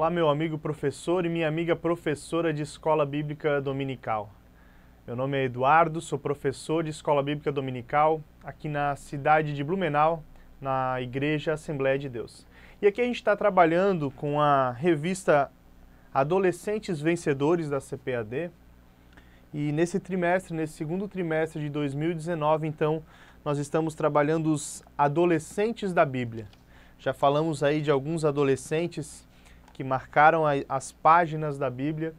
Olá, meu amigo professor e minha amiga professora de Escola Bíblica Dominical. Meu nome é Eduardo, sou professor de Escola Bíblica Dominical aqui na cidade de Blumenau, na Igreja Assembleia de Deus. E aqui a gente está trabalhando com a revista Adolescentes Vencedores da CPAD. E nesse segundo trimestre de 2019, então, nós estamos trabalhando os adolescentes da Bíblia. Já falamos aí de alguns adolescentes que marcaram as páginas da Bíblia.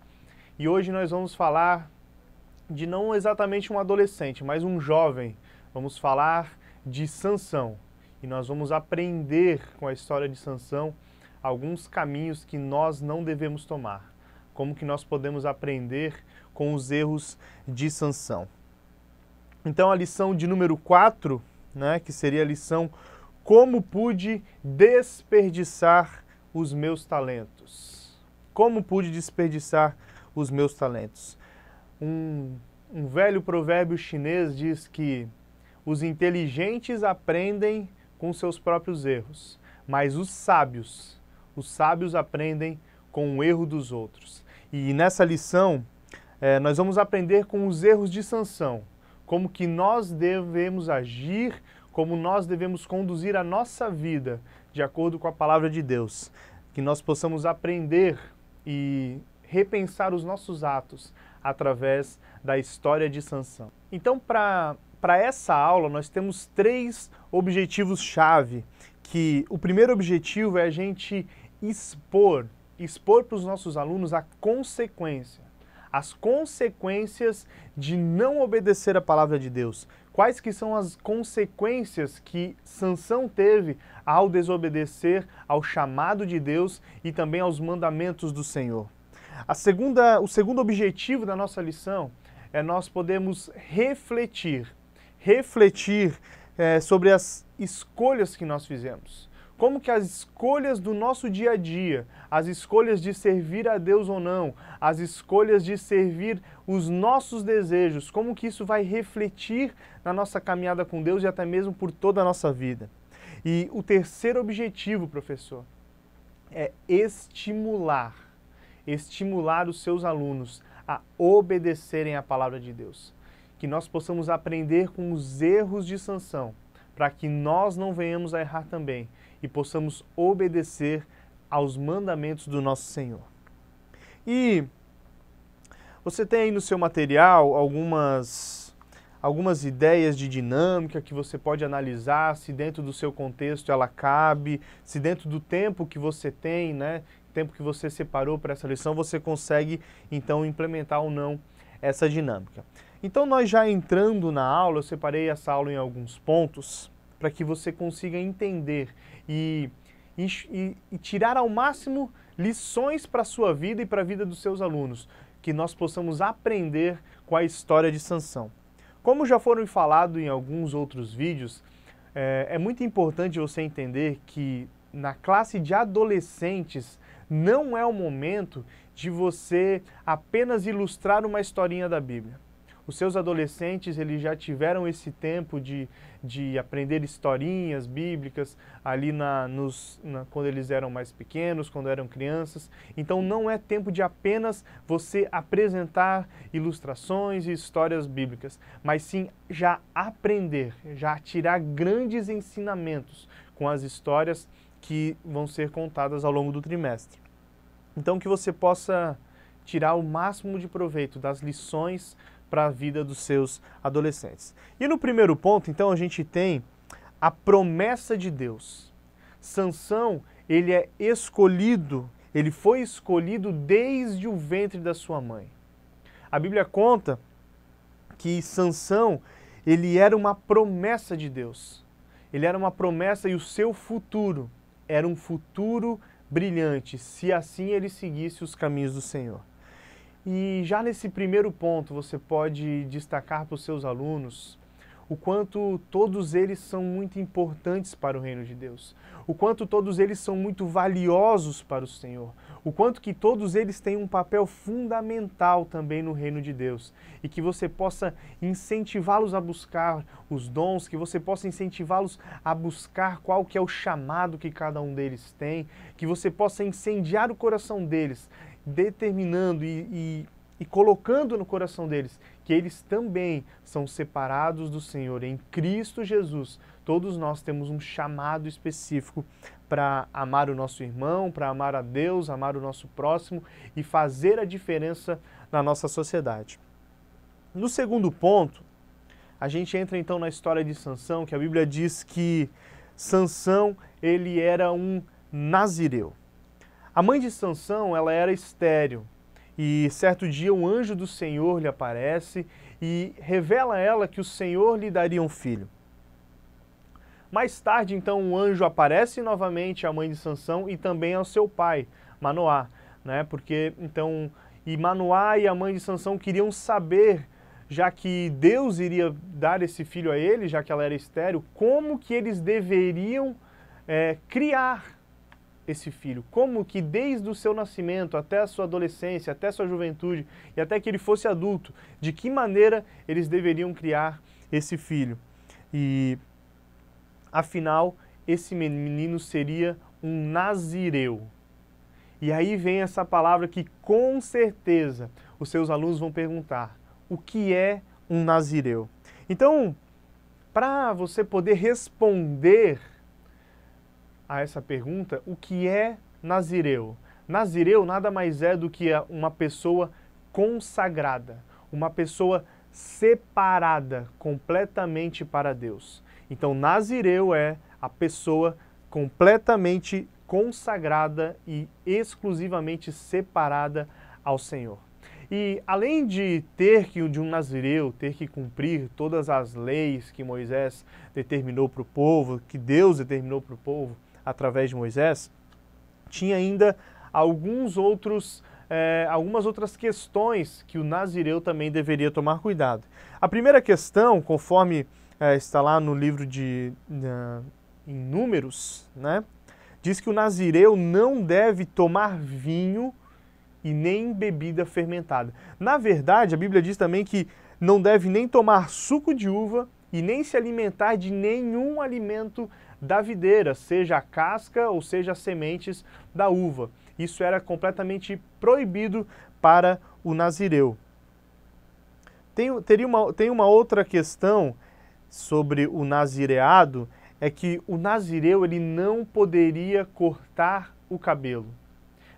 E hoje nós vamos falar de não exatamente um adolescente, mas um jovem. Vamos falar de Sansão. E nós vamos aprender com a história de Sansão alguns caminhos que nós não devemos tomar. Como que nós podemos aprender com os erros de Sansão. Então a lição de número 4, que seria a lição Como pude desperdiçar os meus talentos? Como pude desperdiçar os meus talentos? Um velho provérbio chinês diz que os inteligentes aprendem com seus próprios erros, mas os sábios aprendem com o erro dos outros. E nessa lição, nós vamos aprender com os erros de Sansão, como que nós devemos agir, como nós devemos conduzir a nossa vida de acordo com a palavra de Deus. Que nós possamos aprender e repensar os nossos atos através da história de Sansão. Então, para essa aula, nós temos 3 objetivos-chave, que o primeiro objetivo é a gente expor para os nossos alunos a consequência. As consequências de não obedecer a palavra de Deus. Quais que são as consequências que Sansão teve ao desobedecer ao chamado de Deus e também aos mandamentos do Senhor. O segundo objetivo da nossa lição é nós podermos refletir sobre as escolhas que nós fizemos. Como que as escolhas do nosso dia a dia, as escolhas de servir a Deus ou não, as escolhas de servir os nossos desejos, como que isso vai refletir na nossa caminhada com Deus e até mesmo por toda a nossa vida. E o terceiro objetivo, professor, é estimular os seus alunos a obedecerem à palavra de Deus. Que nós possamos aprender com os erros de Sansão, para que nós não venhamos a errar também e possamos obedecer aos mandamentos do nosso Senhor. E você tem aí no seu material algumas ideias de dinâmica que você pode analisar, se dentro do seu contexto ela cabe, se dentro do tempo que você tem, tempo que você separou para essa lição, você consegue então implementar ou não essa dinâmica. Então nós já entrando na aula, eu separei essa aula em alguns pontos para que você consiga entender e tirar ao máximo lições para a sua vida e para a vida dos seus alunos, que nós possamos aprender com a história de Sansão. Como já foram falado em alguns outros vídeos, é muito importante você entender que na classe de adolescentes não é o momento de você apenas ilustrar uma historinha da Bíblia. Os seus adolescentes, eles já tiveram esse tempo de aprender historinhas bíblicas ali quando eles eram mais pequenos, quando eram crianças. Então não é tempo de apenas você apresentar ilustrações e histórias bíblicas, mas sim já aprender, já tirar grandes ensinamentos com as histórias que vão ser contadas ao longo do trimestre. Então que você possa tirar o máximo de proveito das lições para a vida dos seus adolescentes. E no primeiro ponto, então, a gente tem a promessa de Deus. Sansão, ele foi escolhido desde o ventre da sua mãe. A Bíblia conta que Sansão, ele era uma promessa de Deus. Ele era uma promessa e o seu futuro era um futuro brilhante, se assim ele seguisse os caminhos do Senhor. E já nesse primeiro ponto, você pode destacar para os seus alunos o quanto todos eles são muito importantes para o reino de Deus, o quanto todos eles são muito valiosos para o Senhor, o quanto que todos eles têm um papel fundamental também no reino de Deus, e que você possa incentivá-los a buscar os dons, que você possa incentivá-los a buscar qual que é o chamado que cada um deles tem, que você possa incendiar o coração deles, determinando e colocando no coração deles que eles também são separados do Senhor em Cristo Jesus. Todos nós temos um chamado específico para amar o nosso irmão, para amar a Deus, amar o nosso próximo e fazer a diferença na nossa sociedade. No segundo ponto, a gente entra então na história de Sansão, que a Bíblia diz que Sansão, ele era um nazireu. A mãe de Sansão, ela era estéril. E certo dia um anjo do Senhor lhe aparece e revela a ela que o Senhor lhe daria um filho. Mais tarde, então, um anjo aparece novamente à mãe de Sansão e também ao seu pai, Manoá, né? Porque, então, e Manoá e a mãe de Sansão queriam saber, já que Deus iria dar esse filho a ele, já que ela era estéril, como que eles deveriam criar esse filho, como que desde o seu nascimento até a sua adolescência, até a sua juventude e até que ele fosse adulto, de que maneira eles deveriam criar esse filho. E afinal, esse menino seria um nazireu. E aí vem essa palavra que com certeza os seus alunos vão perguntar: o que é um nazireu? Então, para você poder responder a essa pergunta, o que é nazireu? Nazireu nada mais é do que uma pessoa consagrada, uma pessoa separada completamente para Deus. Então, nazireu é a pessoa completamente consagrada e exclusivamente separada ao Senhor. E além de um nazireu ter que cumprir todas as leis que Moisés determinou para o povo, que Deus determinou para o povo através de Moisés, tinha ainda algumas outras questões que o nazireu também deveria tomar cuidado. A primeira questão, conforme está lá no livro em Números, né, diz que o nazireu não deve tomar vinho e nem bebida fermentada. Na verdade, a Bíblia diz também que não deve nem tomar suco de uva e nem se alimentar de nenhum alimento da videira, seja a casca ou seja as sementes da uva. Isso era completamente proibido para o nazireu. Tem uma outra questão sobre o nazireado, é que o nazireu ele não poderia cortar o cabelo.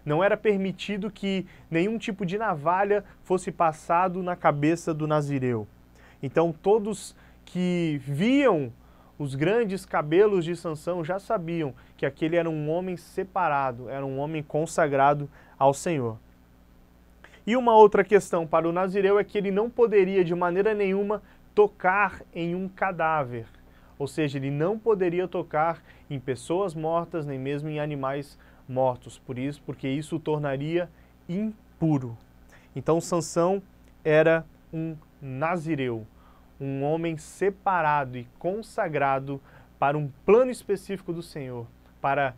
Não era permitido que nenhum tipo de navalha fosse passado na cabeça do nazireu. Então todos que viam os grandes cabelos de Sansão já sabiam que aquele era um homem separado, era um homem consagrado ao Senhor. E uma outra questão para o nazireu é que ele não poderia de maneira nenhuma tocar em um cadáver. Ou seja, ele não poderia tocar em pessoas mortas, nem mesmo em animais mortos, porque isso o tornaria impuro. Então Sansão era um nazireu, um homem separado e consagrado para um plano específico do Senhor, para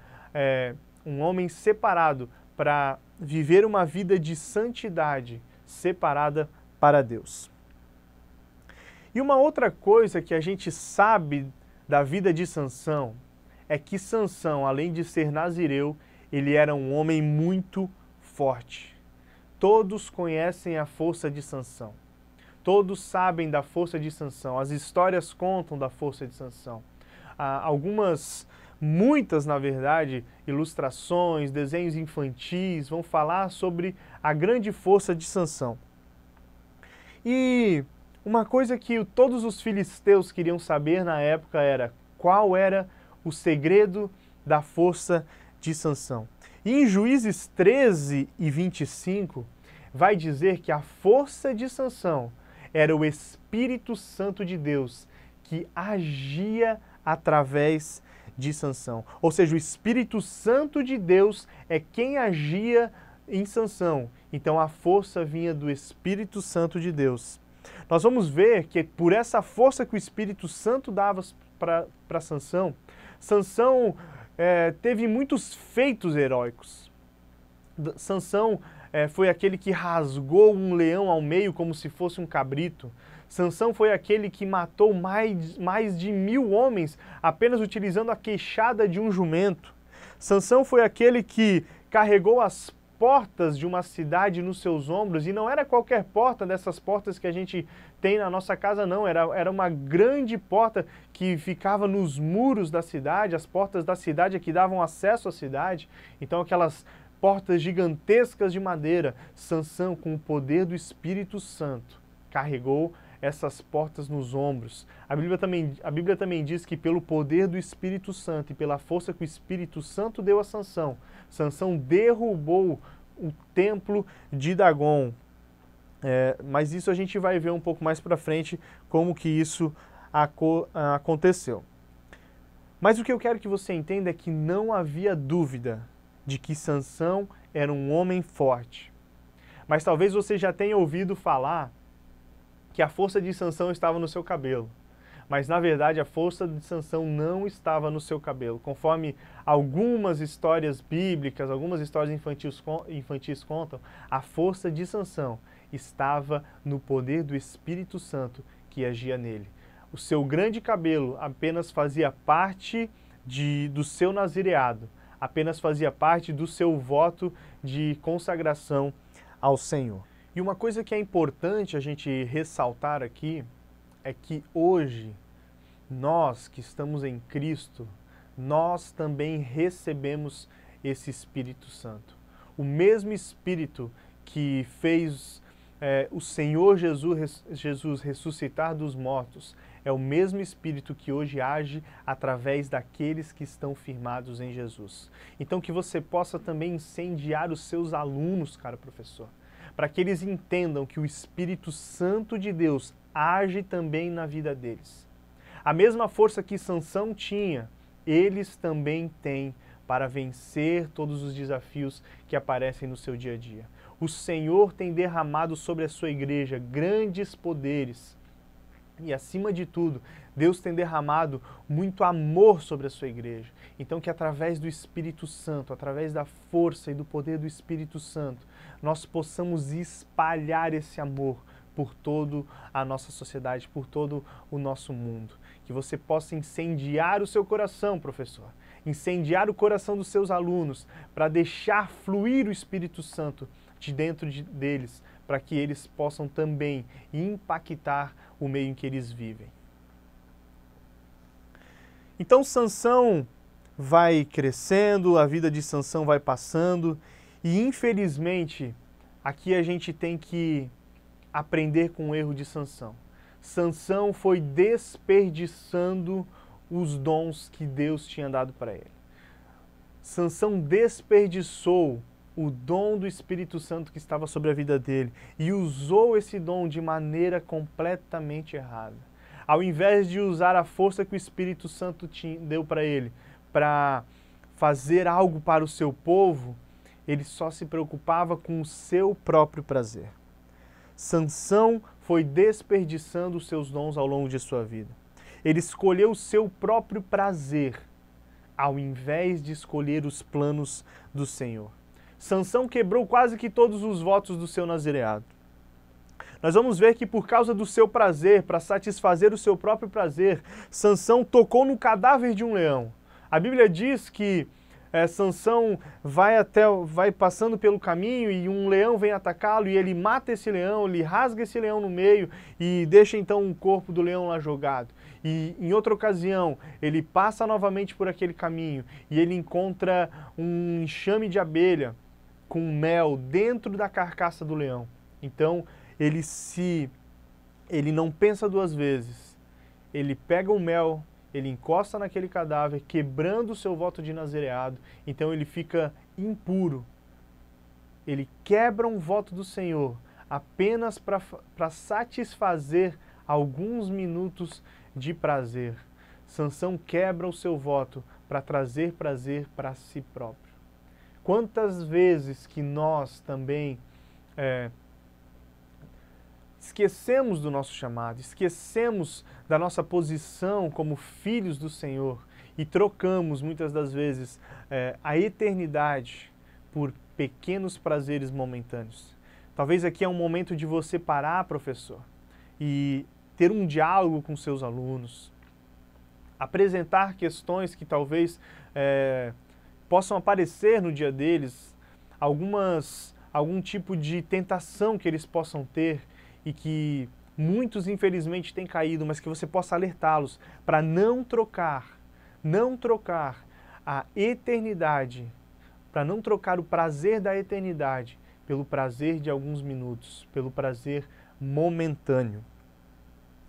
um homem separado para viver uma vida de santidade, separada para Deus. E uma outra coisa que a gente sabe da vida de Sansão é que Sansão, além de ser nazireu, ele era um homem muito forte. Todos conhecem a força de Sansão. Todos sabem da força de Sansão. As histórias contam da força de Sansão. Muitas, na verdade, ilustrações, desenhos infantis vão falar sobre a grande força de Sansão. E uma coisa que todos os filisteus queriam saber na época era qual era o segredo da força de Sansão. E em Juízes 13 e 25 vai dizer que a força de Sansão era o Espírito Santo de Deus que agia através de Sansão. Ou seja, o Espírito Santo de Deus é quem agia em Sansão. Então a força vinha do Espírito Santo de Deus. nós vamos ver que por essa força que o Espírito Santo dava para Sansão, Sansão teve muitos feitos heróicos. Sansão foi aquele que rasgou um leão ao meio como se fosse um cabrito. Sansão foi aquele que matou mais de 1000 homens apenas utilizando a queixada de um jumento. Sansão foi aquele que carregou as portas de uma cidade nos seus ombros, e não era qualquer porta dessas portas que a gente tem na nossa casa, não. Era uma grande porta que ficava nos muros da cidade, as portas da cidade que davam acesso à cidade. Então aquelas portas gigantescas de madeira, Sansão, com o poder do Espírito Santo, carregou essas portas nos ombros. A Bíblia também diz que pelo poder do Espírito Santo e pela força que o Espírito Santo deu a Sansão, Sansão derrubou o templo de Dagon. Mas isso a gente vai ver um pouco mais para frente como que isso aconteceu. Mas o que eu quero que você entenda é que não havia dúvida de que Sansão era um homem forte. Mas talvez você já tenha ouvido falar que a força de Sansão estava no seu cabelo. Mas na verdade a força de Sansão não estava no seu cabelo. Conforme algumas histórias bíblicas, algumas histórias infantis contam, a força de Sansão estava no poder do Espírito Santo que agia nele. O seu grande cabelo apenas fazia parte do seu nazireado, apenas fazia parte do seu voto de consagração ao Senhor. E uma coisa que é importante a gente ressaltar aqui é que hoje, nós que estamos em Cristo, nós também recebemos esse Espírito Santo. O mesmo Espírito que fez o Senhor Jesus ressuscitar dos mortos, é o mesmo Espírito que hoje age através daqueles que estão firmados em Jesus. Então que você possa também incendiar os seus alunos, caro professor, para que eles entendam que o Espírito Santo de Deus age também na vida deles. A mesma força que Sansão tinha, eles também têm para vencer todos os desafios que aparecem no seu dia a dia. O Senhor tem derramado sobre a sua igreja grandes poderes. E acima de tudo, Deus tem derramado muito amor sobre a sua igreja. Então que através do Espírito Santo, através da força e do poder do Espírito Santo, nós possamos espalhar esse amor por toda a nossa sociedade, por todo o nosso mundo. Que você possa incendiar o seu coração, professor, incendiar o coração dos seus alunos, para deixar fluir o Espírito Santo de dentro deles, para que eles possam também impactar o meio em que eles vivem. Então Sansão vai crescendo, a vida de Sansão vai passando, e infelizmente aqui a gente tem que aprender com o erro de Sansão. Sansão foi desperdiçando os dons que Deus tinha dado para ele. Sansão desperdiçou o dom do Espírito Santo que estava sobre a vida dele e usou esse dom de maneira completamente errada. Ao invés de usar a força que o Espírito Santo deu para ele para fazer algo para o seu povo, ele só se preocupava com o seu próprio prazer. Sansão foi desperdiçando os seus dons ao longo de sua vida. Ele escolheu o seu próprio prazer, ao invés de escolher os planos do Senhor. Sansão quebrou quase que todos os votos do seu nazireado. Nós vamos ver que por causa do seu prazer, para satisfazer o seu próprio prazer, Sansão tocou no cadáver de um leão. A Bíblia diz que Sansão vai passando pelo caminho e um leão vem atacá-lo e ele mata esse leão, ele rasga esse leão no meio e deixa então o corpo do leão lá jogado. E em outra ocasião, ele passa novamente por aquele caminho e ele encontra um enxame de abelha com mel dentro da carcaça do leão. Então, ele não pensa duas vezes. Ele pega o mel, ele encosta naquele cadáver, quebrando o seu voto de nazireado. Então ele fica impuro. Ele quebra um voto do Senhor apenas para satisfazer alguns minutos de prazer. Sansão quebra o seu voto para trazer prazer para si próprio. Quantas vezes que nós também esquecemos do nosso chamado, esquecemos da nossa posição como filhos do Senhor e trocamos muitas das vezes a eternidade por pequenos prazeres momentâneos. Talvez aqui é um momento de você parar, professor, e ter um diálogo com seus alunos, apresentar questões que talvez possam aparecer no dia deles, algum tipo de tentação que eles possam ter e que muitos infelizmente têm caído, mas que você possa alertá-los para não trocar a eternidade, para não trocar o prazer da eternidade pelo prazer de alguns minutos, pelo prazer momentâneo.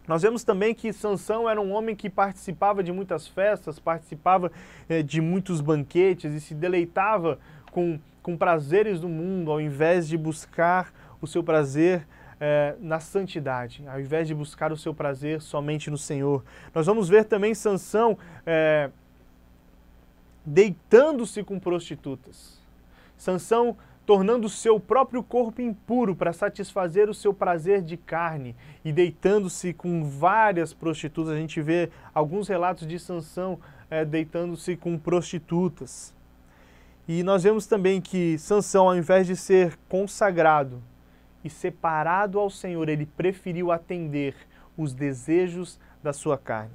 Nós vemos também que Sansão era um homem que participava de muitas festas, participava de muitos banquetes e se deleitava com prazeres do mundo, ao invés de buscar o seu prazer na santidade, ao invés de buscar o seu prazer somente no Senhor. Nós vamos ver também Sansão deitando-se com prostitutas. Sansão tornando o seu próprio corpo impuro para satisfazer o seu prazer de carne e deitando-se com várias prostitutas. A gente vê alguns relatos de Sansão deitando-se com prostitutas. E nós vemos também que Sansão, ao invés de ser consagrado e separado ao Senhor, ele preferiu atender os desejos da sua carne.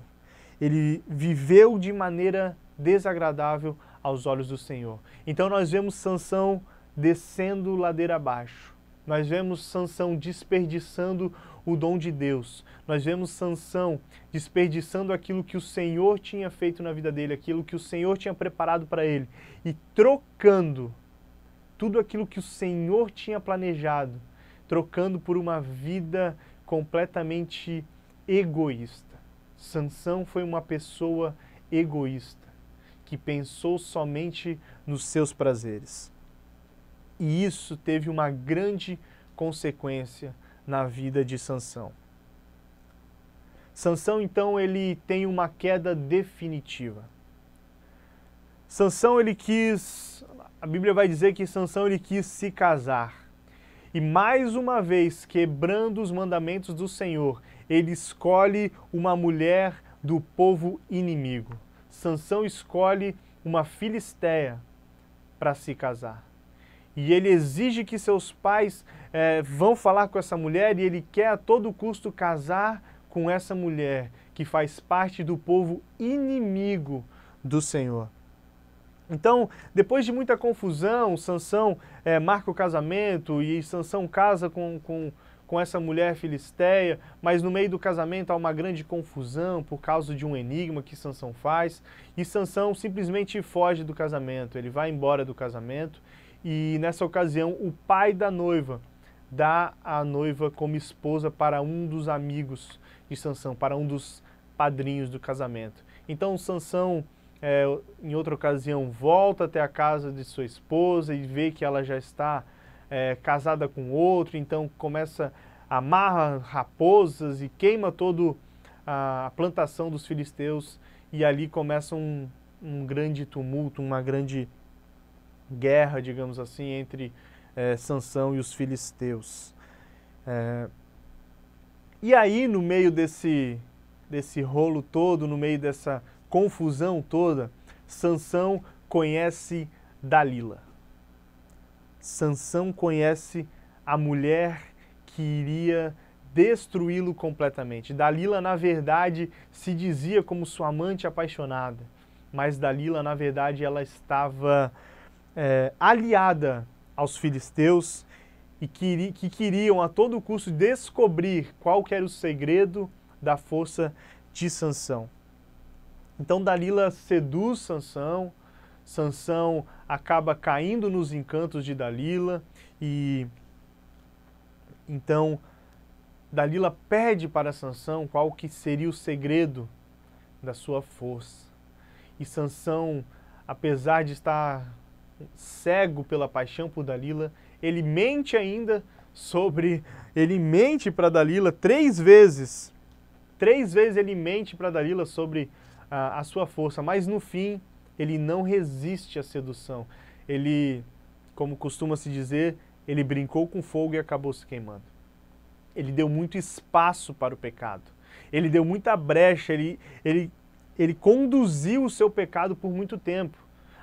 Ele viveu de maneira desagradável aos olhos do Senhor. Então nós vemos Sansão descendo ladeira abaixo. Nós vemos Sansão desperdiçando o dom de Deus. Nós vemos Sansão desperdiçando aquilo que o Senhor tinha feito na vida dele, aquilo que o Senhor tinha preparado para ele, e trocando tudo aquilo que o Senhor tinha planejado, trocando por uma vida completamente egoísta. Sansão foi uma pessoa egoísta, que pensou somente nos seus prazeres. E isso teve uma grande consequência na vida de Sansão. Sansão, então, ele tem uma queda definitiva. Sansão, a Bíblia vai dizer que Sansão, ele quis se casar. E mais uma vez, quebrando os mandamentos do Senhor, ele escolhe uma mulher do povo inimigo. Sansão escolhe uma filisteia para se casar. E ele exige que seus pais vão falar com essa mulher e ele quer a todo custo casar com essa mulher que faz parte do povo inimigo do Senhor. Então, depois de muita confusão, Sansão marca o casamento e Sansão casa com essa mulher filisteia, mas no meio do casamento há uma grande confusão por causa de um enigma que Sansão faz, e Sansão simplesmente foge do casamento, ele vai embora do casamento. E nessa ocasião o pai da noiva dá a noiva como esposa para um dos amigos de Sansão, para um dos padrinhos do casamento. Então Sansão, em outra ocasião, volta até a casa de sua esposa e vê que ela já está casada com outro, então começa a amarra raposas e queima toda a plantação dos filisteus, e ali começa um grande tumulto, uma grande guerra, digamos assim, entre Sansão e os filisteus. E aí, no meio desse rolo todo, no meio dessa confusão toda, Sansão conhece Dalila. Sansão conhece a mulher que iria destruí-lo completamente. Dalila, na verdade, se dizia como sua amante apaixonada, mas Dalila, na verdade, ela estava aliada aos filisteus e que queriam a todo custo descobrir qual que era o segredo da força de Sansão. Então Dalila seduz Sansão, Sansão acaba caindo nos encantos de Dalila e então Dalila pede para Sansão qual que seria o segredo da sua força. E Sansão, apesar de estar cego pela paixão por Dalila, ele mente para Dalila 3 vezes. 3 vezes ele mente para Dalila sobre a sua força, mas no fim ele não resiste à sedução. Ele, como costuma se dizer, ele brincou com fogo e acabou se queimando. ele deu muito espaço para o pecado. Ele deu muita brecha, ele conduziu o seu pecado por muito tempo,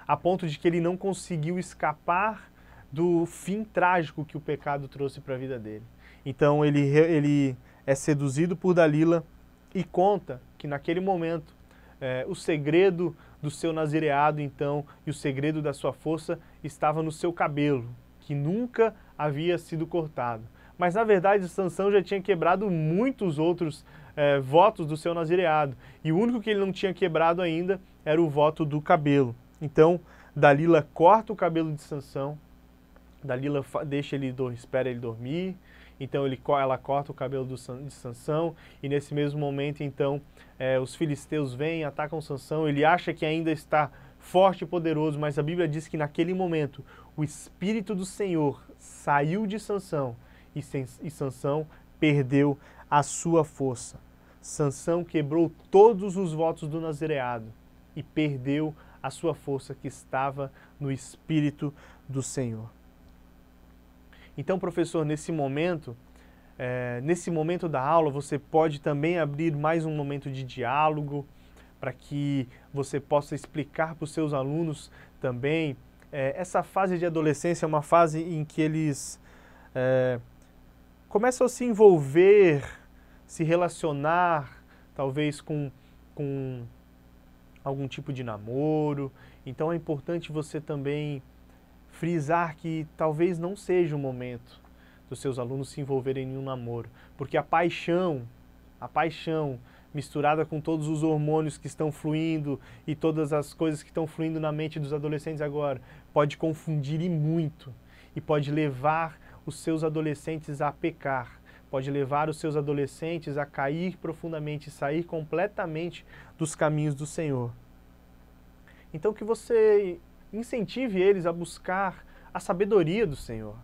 a ponto de que ele não conseguiu escapar do fim trágico que o pecado trouxe para a vida dele. Então ele é seduzido por Dalila e conta que naquele momento o segredo do seu nazireado, então, e o segredo da sua força estava no seu cabelo, que nunca havia sido cortado. Mas na verdade Sansão já tinha quebrado muitos outros votos do seu nazireado, e o único que ele não tinha quebrado ainda era o voto do cabelo. Então Dalila corta o cabelo de Sansão, Dalila espera ele dormir, então ela corta o cabelo de Sansão, e nesse mesmo momento então os filisteus vêm, atacam Sansão, ele acha que ainda está forte e poderoso, mas a Bíblia diz que naquele momento o Espírito do Senhor saiu de Sansão e Sansão perdeu a sua força. Sansão quebrou todos os votos do nazireado e perdeu a sua força que estava no Espírito do Senhor. Então, professor, nesse momento da aula, você pode também abrir mais um momento de diálogo para que você possa explicar para os seus alunos também. Essa fase de adolescência é uma fase em que eles começam a se envolver, se relacionar, talvez com algum tipo de namoro. Então é importante você também frisar que talvez não seja o momento dos seus alunos se envolverem em um namoro, porque a paixão misturada com todos os hormônios que estão fluindo e todas as coisas que estão fluindo na mente dos adolescentes agora, pode confundir e muito, e pode levar os seus adolescentes a pecar, pode levar os seus adolescentes a cair profundamente, sair completamente dos caminhos do Senhor. Então que você incentive eles a buscar a sabedoria do Senhor.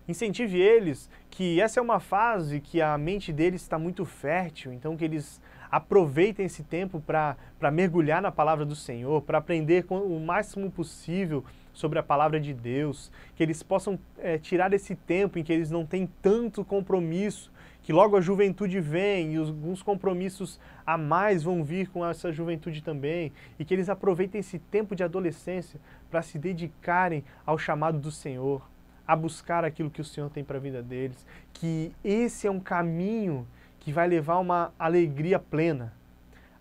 Incentive eles que essa é uma fase que a mente deles está muito fértil, então que eles aproveitem esse tempo para mergulhar na palavra do Senhor, para aprender o máximo possível sobre a palavra de Deus, que eles possam tirar esse tempo em que eles não têm tanto compromisso, que logo a juventude vem e alguns compromissos a mais vão vir com essa juventude também, e que eles aproveitem esse tempo de adolescência para se dedicarem ao chamado do Senhor, a buscar aquilo que o Senhor tem para a vida deles, que esse é um caminho que vai levar a uma alegria plena,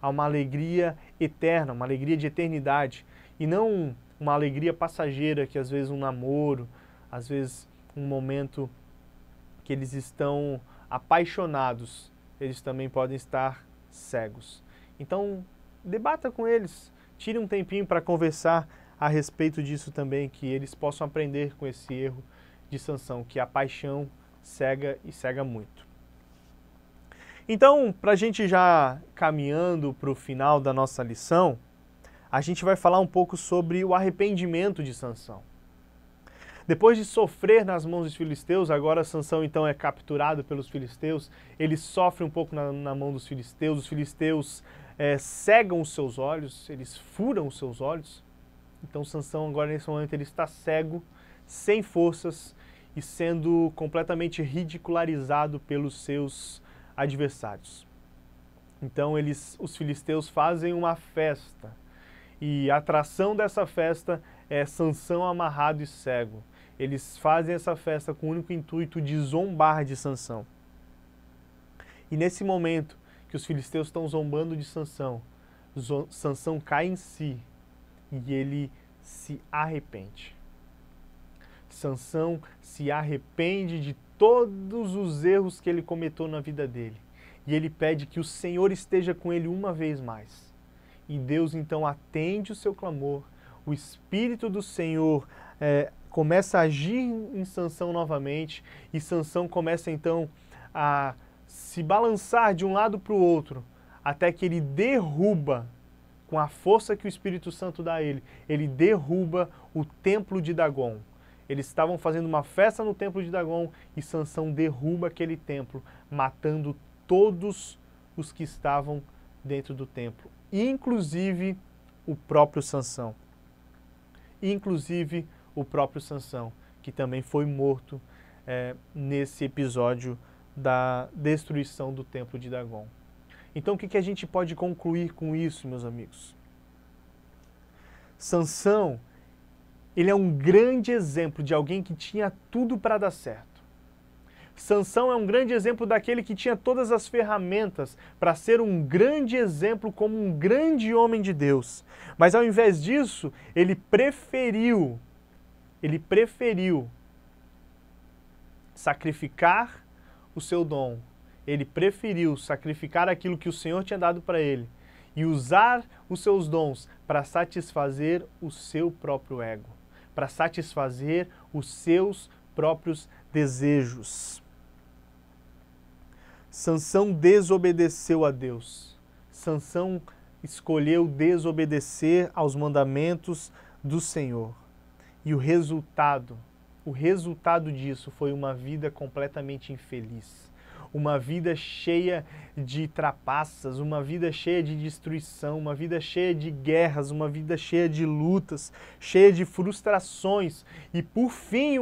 a uma alegria eterna, uma alegria de eternidade, e não uma alegria passageira que às vezes um namoro, às vezes um momento que eles estão apaixonados, eles também podem estar cegos. Então, debata com eles, tire um tempinho para conversar a respeito disso também, que eles possam aprender com esse erro de Sansão, que a paixão cega e cega muito. Então, para a gente já caminhando para o final da nossa lição, a gente vai falar um pouco sobre o arrependimento de Sansão. Depois de sofrer nas mãos dos filisteus, agora Sansão então é capturado pelos filisteus, ele sofre um pouco na mão dos filisteus, os filisteus cegam os seus olhos, eles furam os seus olhos. Então Sansão agora nesse momento ele está cego, sem forças e sendo completamente ridicularizado pelos seus adversários. Então os filisteus fazem uma festa e a atração dessa festa é Sansão amarrado e cego. Eles fazem essa festa com o único intuito de zombar de Sansão. E nesse momento que os filisteus estão zombando de Sansão, Sansão cai em si e ele se arrepende. Sansão se arrepende de todos os erros que ele cometeu na vida dele. E ele pede que o Senhor esteja com ele uma vez mais. E Deus então atende o seu clamor. O Espírito do Senhor começa a agir em Sansão novamente. E Sansão começa então a se balançar de um lado para o outro. Até que ele derruba, com a força que o Espírito Santo dá a ele derruba o templo de Dagon. Eles estavam fazendo uma festa no templo de Dagon e Sansão derruba aquele templo, matando todos os que estavam dentro do templo, inclusive o próprio Sansão. Inclusive o próprio Sansão, que também foi morto nesse episódio da destruição do templo de Dagon. Então o que a gente pode concluir com isso, meus amigos? Sansão, ele é um grande exemplo de alguém que tinha tudo para dar certo. Sansão é um grande exemplo daquele que tinha todas as ferramentas para ser um grande exemplo como um grande homem de Deus. Mas ao invés disso, ele preferiu sacrificar o seu dom. Ele preferiu sacrificar aquilo que o Senhor tinha dado para ele e usar os seus dons para satisfazer o seu próprio ego, para satisfazer os seus próprios desejos. Sansão desobedeceu a Deus. Sansão escolheu desobedecer aos mandamentos do Senhor. E o resultado disso foi uma vida completamente infeliz. Uma vida cheia de trapaças, uma vida cheia de destruição, uma vida cheia de guerras, uma vida cheia de lutas, cheia de frustrações e, por fim,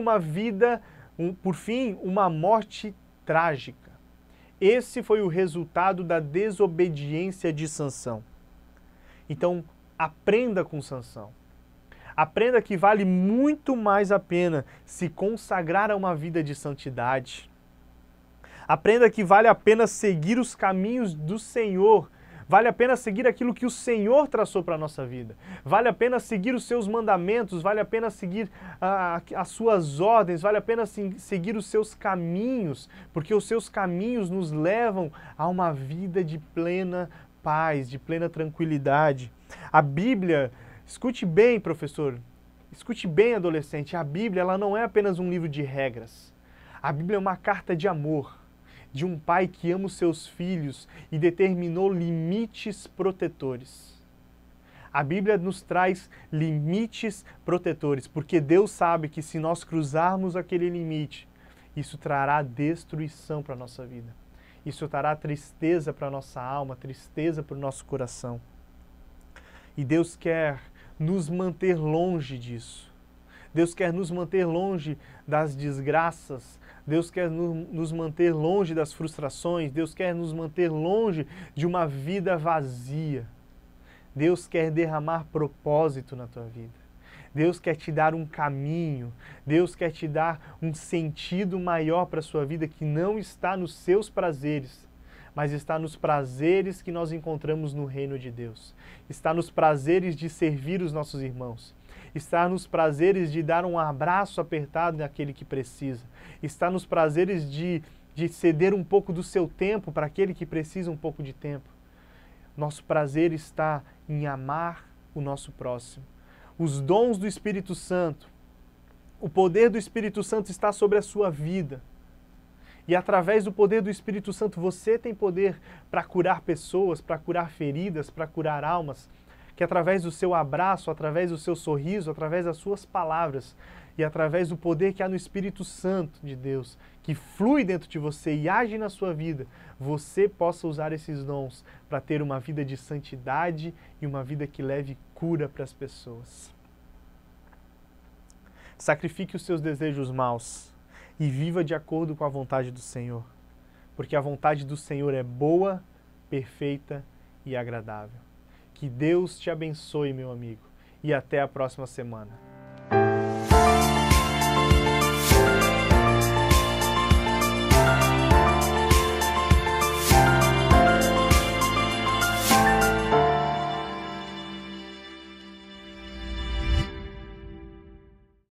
uma morte trágica. Esse foi o resultado da desobediência de Sansão. Então, aprenda com Sansão. Aprenda que vale muito mais a pena se consagrar a uma vida de santidade. Aprenda que vale a pena seguir os caminhos do Senhor. Vale a pena seguir aquilo que o Senhor traçou para a nossa vida. Vale a pena seguir os seus mandamentos, vale a pena seguir as suas ordens, vale a pena seguir os seus caminhos, porque os seus caminhos nos levam a uma vida de plena paz, de plena tranquilidade. A Bíblia, escute bem, professor, escute bem, adolescente, a Bíblia ela não é apenas um livro de regras. A Bíblia é uma carta de amor, de um pai que ama os seus filhos e determinou limites protetores. A Bíblia nos traz limites protetores, porque Deus sabe que se nós cruzarmos aquele limite, isso trará destruição para a nossa vida. Isso trará tristeza para a nossa alma, tristeza para o nosso coração. E Deus quer nos manter longe disso. Deus quer nos manter longe das desgraças, Deus quer nos manter longe das frustrações, Deus quer nos manter longe de uma vida vazia. Deus quer derramar propósito na tua vida. Deus quer te dar um caminho, Deus quer te dar um sentido maior para a sua vida que não está nos seus prazeres, mas está nos prazeres que nós encontramos no reino de Deus. Está nos prazeres de servir os nossos irmãos. Está nos prazeres de dar um abraço apertado naquele que precisa. Está nos prazeres de ceder um pouco do seu tempo para aquele que precisa um pouco de tempo. Nosso prazer está em amar o nosso próximo. Os dons do Espírito Santo, o poder do Espírito Santo está sobre a sua vida. E através do poder do Espírito Santo você tem poder para curar pessoas, para curar feridas, para curar almas. Que através do seu abraço, através do seu sorriso, através das suas palavras e através do poder que há no Espírito Santo de Deus, que flui dentro de você e age na sua vida, você possa usar esses dons para ter uma vida de santidade e uma vida que leve cura para as pessoas. Sacrifique os seus desejos maus e viva de acordo com a vontade do Senhor, porque a vontade do Senhor é boa, perfeita e agradável. Que Deus te abençoe, meu amigo, e até a próxima semana.